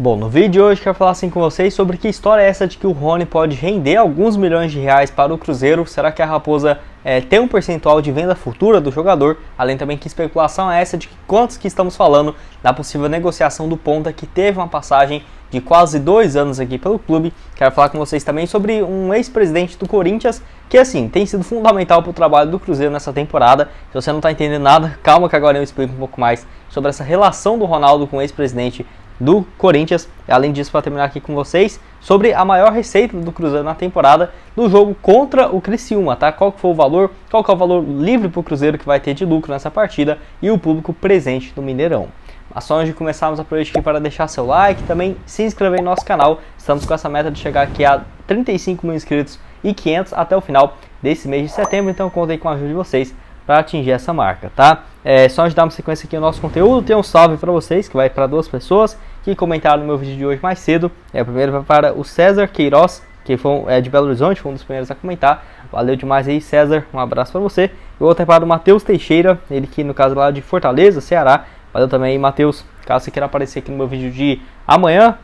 Bom, no vídeo de hoje quero falar assim com vocês sobre que história é essa de que o Rony pode render alguns milhões de reais para o Cruzeiro. Será que a Raposa tem um percentual de venda futura do jogador? Além também que especulação é essa de que quantos que estamos falando da possível negociação do ponta que teve uma passagem de quase 2 anos aqui pelo clube. Quero falar com vocês também sobre um ex-presidente do Corinthians que assim tem sido fundamental para o trabalho do Cruzeiro nessa temporada. Se você não está entendendo nada, calma que agora eu explico um pouco mais sobre essa relação do Ronaldo com o ex-presidente do Corinthians. Além disso, para terminar aqui com vocês sobre a maior receita do Cruzeiro na temporada no jogo contra o Criciúma, tá? Qual que foi o valor, qual que é o valor livre para o Cruzeiro que vai ter de lucro nessa partida e o público presente no Mineirão. Mas só antes de começarmos, aproveite aqui para deixar seu like, também se inscrever no nosso canal. Estamos com essa meta de chegar aqui a 35 mil inscritos e 500 até o final desse mês de setembro, então contei com a ajuda de vocês para atingir essa marca, tá? Só antes de dar uma sequência aqui no nosso conteúdo, tem um salve para vocês, que vai para 2 pessoas que comentaram no meu vídeo de hoje mais cedo. O primeiro vai para o César Queiroz, que foi de Belo Horizonte, foi um dos primeiros a comentar. Valeu demais aí, César, um abraço para você. E o outro é para o Matheus Teixeira, ele que no caso lá de Fortaleza, Ceará. Valeu também aí, Matheus, caso você queira aparecer aqui no meu vídeo de amanhã,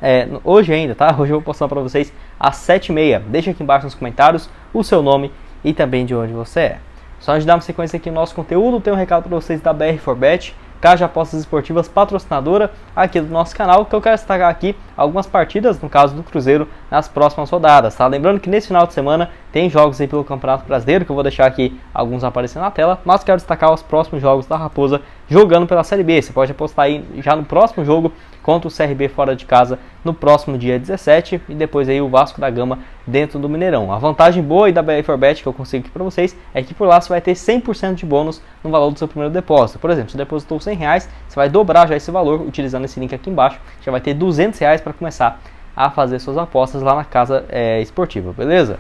hoje ainda, tá? Hoje eu vou postar para vocês às 7h30. Deixa aqui embaixo nos comentários o seu nome e também de onde você é. Só antes de dar uma sequência aqui no nosso conteúdo, tem um recado para vocês da BR4Bet, Casa de Apostas Esportivas patrocinadora aqui do nosso canal, que eu quero destacar aqui algumas partidas, no caso do Cruzeiro, nas próximas rodadas, tá? Lembrando que nesse final de semana tem jogos aí pelo Campeonato Brasileiro, que eu vou deixar aqui alguns aparecendo na tela, mas quero destacar os próximos jogos da Raposa jogando pela Série B. Você pode apostar aí já no próximo jogo contra o CRB fora de casa no próximo dia 17 e depois aí o Vasco da Gama dentro do Mineirão. A vantagem boa aí da BR4Bet que eu consigo aqui para vocês é que por lá você vai ter 100% de bônus no valor do seu primeiro depósito. Por exemplo, se depositou R$100, você vai dobrar já esse valor utilizando esse link aqui embaixo. Já vai ter R$200 para começar a fazer suas apostas lá na casa esportiva, beleza?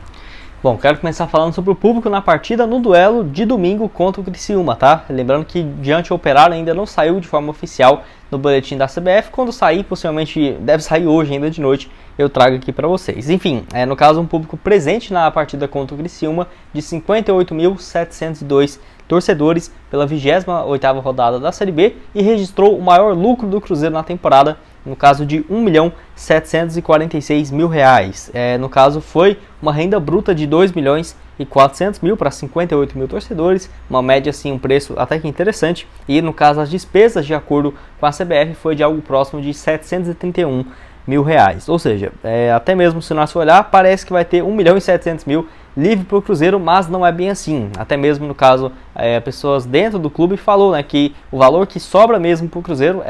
Bom, quero começar falando sobre o público na partida no duelo de domingo contra o Criciúma, tá? Lembrando que diante do Operário ainda não saiu de forma oficial no boletim da CBF. Quando sair, possivelmente deve sair hoje ainda de noite, eu trago aqui para vocês. Enfim, no caso um público presente na partida contra o Criciúma de 58.702 torcedores pela 28ª rodada da Série B e registrou o maior lucro do Cruzeiro na temporada, no caso de R$1.746.000. No caso foi uma renda bruta de R$2.400.000 para 58 mil torcedores, uma média assim, um preço até que interessante, e no caso as despesas de acordo com a CBF foi de algo próximo de R$731.000, ou seja, até mesmo se nós olhar, parece que vai ter R$1.700.000 livre para o Cruzeiro, mas não é bem assim. Até mesmo no caso, pessoas dentro do clube falou, né, que o valor que sobra mesmo para o Cruzeiro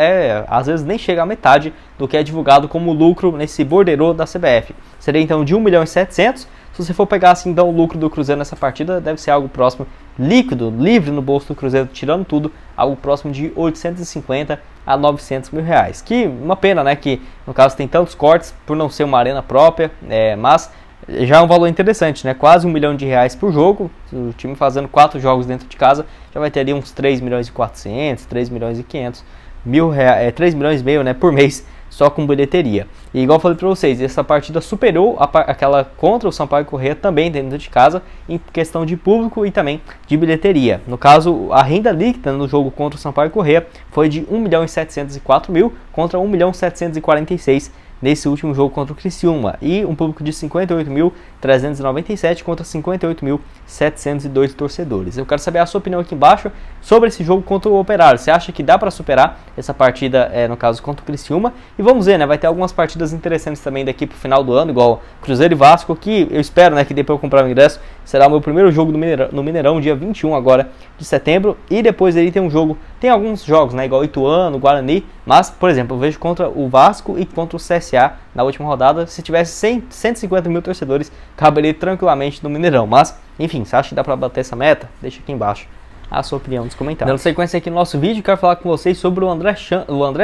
às vezes nem chega à metade do que é divulgado como lucro nesse borderô da CBF. Seria então de 1.700.000. Se você for pegar assim, então, o lucro do Cruzeiro nessa partida, deve ser algo próximo, líquido, livre no bolso do Cruzeiro, tirando tudo, algo próximo de 850 a 900 mil reais. Que uma pena, né, que no caso tem tantos cortes por não ser uma arena própria, mas já é um valor interessante, né? Quase R$1 milhão por jogo. O time fazendo 4 jogos dentro de casa já vai ter ali uns 3.400.000, 3.500.000 reais, 3 milhões e meio, né, por mês só com bilheteria. E igual eu falei para vocês, essa partida superou aquela contra o Sampaio Corrêa também dentro de casa em questão de público e também de bilheteria. No caso, a renda líquida no jogo contra o Sampaio Corrêa foi de R$1.704.000 contra R$1.746.000 nesse último jogo contra o Criciúma, e um público de 58.397 contra 58.702 torcedores. Eu quero saber a sua opinião aqui embaixo sobre esse jogo contra o Operário. Você acha que dá para superar essa partida, no caso, contra o Criciúma? E vamos ver, né? Vai ter algumas partidas interessantes também daqui pro final do ano, igual Cruzeiro e Vasco, que eu espero, né, que depois eu comprar o ingresso, será o meu primeiro jogo no Mineirão, dia 21 agora de setembro, e depois ele tem um jogo, tem alguns jogos, né, igual Ituano, Guarani, mas, por exemplo, eu vejo contra o Vasco e contra o CSA na última rodada, se tivesse 150 mil torcedores, caberia tranquilamente no Mineirão. Mas, enfim, você acha que dá para bater essa meta? Deixa aqui embaixo a sua opinião nos comentários. Dando sequência aqui no nosso vídeo, quero falar com vocês sobre o André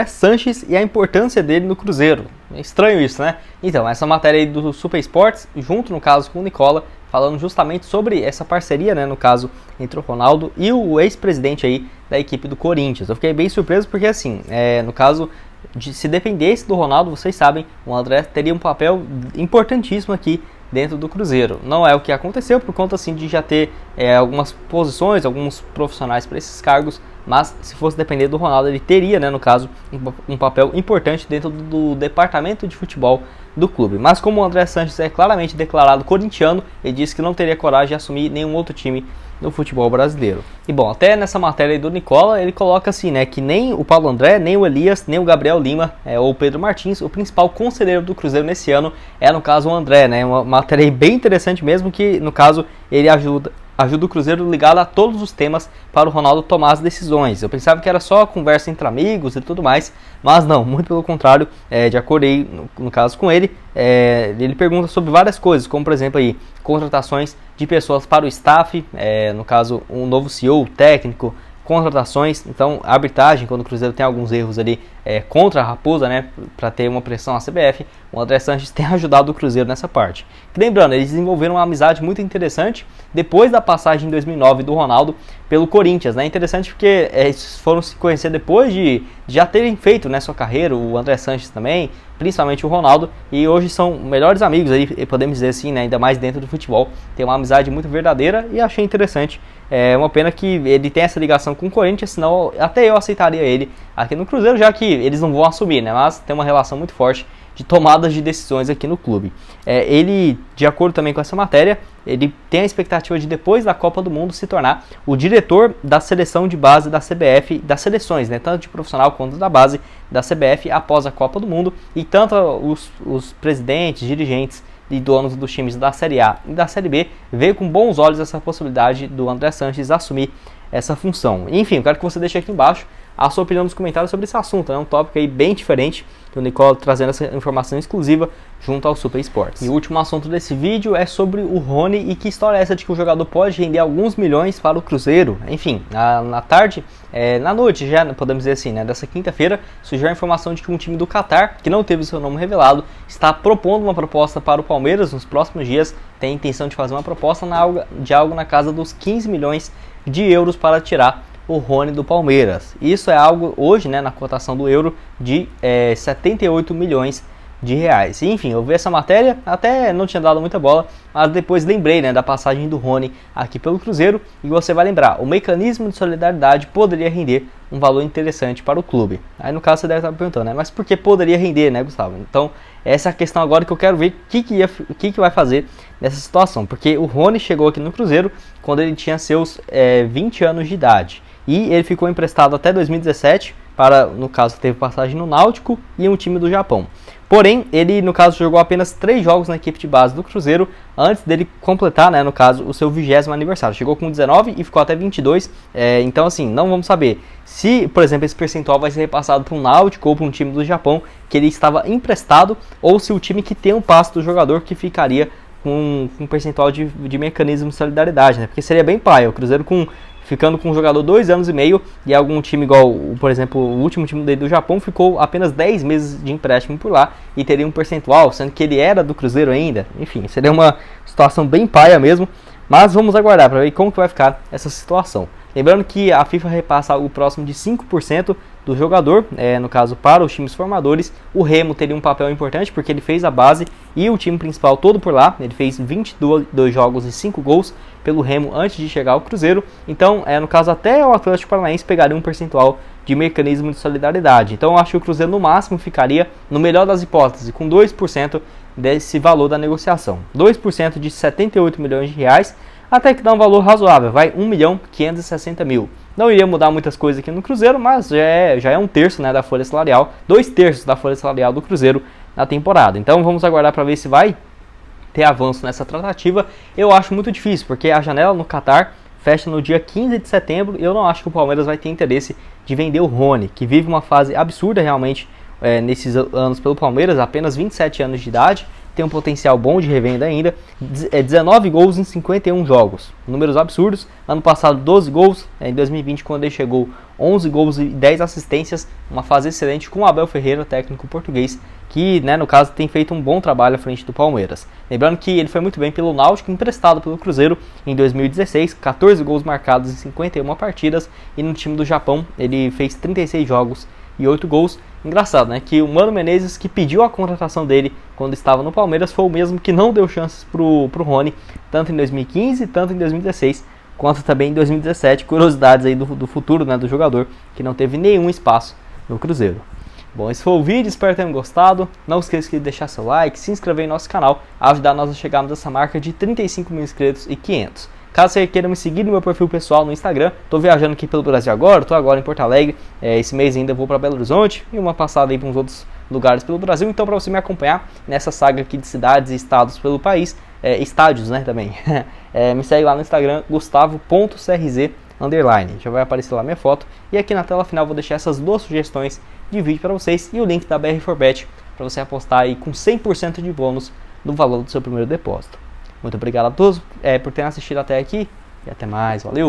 Sanches e a importância dele no Cruzeiro. É estranho isso, né? Então, essa matéria aí do Super Sports, junto no caso com o Nicola, falando justamente sobre essa parceria, né, no caso, entre o Ronaldo e o ex-presidente aí da equipe do Corinthians. Eu fiquei bem surpreso porque, assim, no caso, se dependesse do Ronaldo, vocês sabem, o André teria um papel importantíssimo aqui dentro do Cruzeiro. Não é o que aconteceu por conta assim de já ter algumas posições, alguns profissionais para esses cargos mas se fosse depender do Ronaldo, ele teria, né, no caso, um papel importante dentro do departamento de futebol do clube. Mas como o André Sanches é claramente declarado corintiano, ele disse que não teria coragem de assumir nenhum outro time no futebol brasileiro. E bom, até nessa matéria aí do Nicola, ele coloca assim, né, que nem o Paulo André, nem o Elias, nem o Gabriel Lima ou o Pedro Martins, o principal conselheiro do Cruzeiro nesse ano é, no caso, o André, né, uma matéria aí bem interessante mesmo, que no caso ele ajuda o Cruzeiro ligado a todos os temas para o Ronaldo tomar as decisões. Eu pensava que era só conversa entre amigos e tudo mais, mas não, muito pelo contrário, de acordo aí, no caso com ele, ele pergunta sobre várias coisas, como por exemplo aí, contratações de pessoas para o staff, no caso um novo CEO, técnico, contratações, então arbitragem, quando o Cruzeiro tem alguns erros ali contra a Raposa, né, para ter uma pressão à CBF, o André Sanches tem ajudado o Cruzeiro nessa parte. Lembrando, eles desenvolveram uma amizade muito interessante depois da passagem em 2009 do Ronaldo pelo Corinthians, né, interessante porque eles foram se conhecer depois de já terem feito, né, sua carreira, o André Sanches também, principalmente o Ronaldo, e hoje são melhores amigos aí, podemos dizer assim, né, ainda mais dentro do futebol, tem uma amizade muito verdadeira e achei interessante. É uma pena que ele tem essa ligação com o Corinthians, senão até eu aceitaria ele aqui no Cruzeiro, já que eles não vão assumir, né? Mas tem uma relação muito forte de tomadas de decisões aqui no clube. Ele, de acordo também com essa matéria, ele tem a expectativa de depois da Copa do Mundo se tornar o diretor da seleção de base da CBF, das seleções, né? Tanto de profissional quanto da base da CBF após a Copa do Mundo, e tanto os presidentes, dirigentes e donos dos times da Série A e da Série B veio com bons olhos essa possibilidade do André Sanches assumir essa função. Enfim, eu quero que você deixe aqui embaixo a sua opinião nos comentários sobre esse assunto, né? Um tópico aí bem diferente, que o Nicola trazendo essa informação exclusiva junto ao Super Esportes. E o último assunto desse vídeo é sobre o Rony e que história é essa de que o jogador pode render alguns milhões para o Cruzeiro. Enfim, na tarde, na noite já, podemos dizer assim, né, dessa quinta-feira, surgiu a informação de que um time do Catar, que não teve seu nome revelado, está propondo uma proposta para o Palmeiras nos próximos dias, tem a intenção de fazer uma proposta de algo na casa dos 15 milhões de euros para tirar o Rony do Palmeiras. Isso é algo hoje, né, na cotação do euro de 78 milhões de reais. Enfim, eu vi essa matéria, até não tinha dado muita bola, mas depois lembrei, né, da passagem do Rony aqui pelo Cruzeiro, e você vai lembrar, o mecanismo de solidariedade poderia render um valor interessante para o clube. Aí no caso você deve estar me perguntando, né, mas por que poderia render, né, Gustavo? Então essa é a questão agora que eu quero ver o que vai fazer nessa situação, porque o Rony chegou aqui no Cruzeiro quando ele tinha seus 20 anos de idade, e ele ficou emprestado até 2017 para, no caso, teve passagem no Náutico e um time do Japão. Porém, ele, no caso, jogou apenas 3 jogos na equipe de base do Cruzeiro antes dele completar, né, no caso, o seu 20º aniversário. Chegou com 19 e ficou até 22. Então, assim, não vamos saber se, por exemplo, esse percentual vai ser repassado para um Náutico ou para um time do Japão que ele estava emprestado, ou se o time que tem um passe do jogador que ficaria com um percentual de mecanismo de solidariedade, né? Porque seria bem paia, o Cruzeiro ficando com um jogador 2 anos e meio, e algum time igual, por exemplo, o último time dele do Japão ficou apenas 10 meses de empréstimo por lá e teria um percentual, sendo que ele era do Cruzeiro ainda. Enfim, seria uma situação bem paia mesmo, mas vamos aguardar para ver como que vai ficar essa situação. Lembrando que a FIFA repassa algo próximo de 5% do jogador, no caso para os times formadores. O Remo teria um papel importante porque ele fez a base e o time principal todo por lá. Ele fez 22 jogos e 5 gols pelo Remo antes de chegar ao Cruzeiro. Então, no caso, até o Atlético Paranaense pegaria um percentual de mecanismo de solidariedade. Então, eu acho que o Cruzeiro no máximo ficaria, no melhor das hipóteses, com 2% desse valor da negociação. 2% de 78 milhões de reais, até que dá um valor razoável, vai 1.560.000. Não iria mudar muitas coisas aqui no Cruzeiro, mas já é um terço, né, da folha salarial, 2/3 da folha salarial do Cruzeiro na temporada. Então vamos aguardar para ver se vai ter avanço nessa tratativa. Eu acho muito difícil, porque a janela no Catar fecha no dia 15 de setembro e eu não acho que o Palmeiras vai ter interesse de vender o Rony, que vive uma fase absurda realmente nesses anos pelo Palmeiras, apenas 27 anos de idade, tem um potencial bom de revenda ainda, 19 gols em 51 jogos, números absurdos. Ano passado 12 gols, em 2020 quando ele chegou 11 gols e 10 assistências, uma fase excelente com o Abel Ferreira, técnico português, que, né, no caso tem feito um bom trabalho à frente do Palmeiras. Lembrando que ele foi muito bem pelo Náutico, emprestado pelo Cruzeiro em 2016, 14 gols marcados em 51 partidas, e no time do Japão ele fez 36 jogos e 8 gols. Engraçado, né, que o Mano Menezes, que pediu a contratação dele quando estava no Palmeiras, foi o mesmo que não deu chances pro Rony, tanto em 2015, tanto em 2016, quanto também em 2017, curiosidades aí do futuro, né, do jogador, que não teve nenhum espaço no Cruzeiro. Bom, esse foi o vídeo, espero que tenham gostado. Não esqueça de deixar seu like, se inscrever em nosso canal, ajudar nós a chegarmos nessa marca de 35 mil inscritos e 500. Caso você queira me seguir no meu perfil pessoal no Instagram, estou viajando aqui pelo Brasil agora, estou agora em Porto Alegre, esse mês ainda vou para Belo Horizonte e uma passada aí para uns outros lugares pelo Brasil. Então, para você me acompanhar nessa saga aqui de cidades e estados pelo país, estádios, né, também, me segue lá no Instagram, gustavo.crz_, já vai aparecer lá minha foto, e aqui na tela final vou deixar essas duas sugestões de vídeo para vocês e o link da BR4Bet para você apostar aí com 100% de bônus no valor do seu primeiro depósito. Muito obrigado a todos por terem assistido até aqui e até mais, valeu!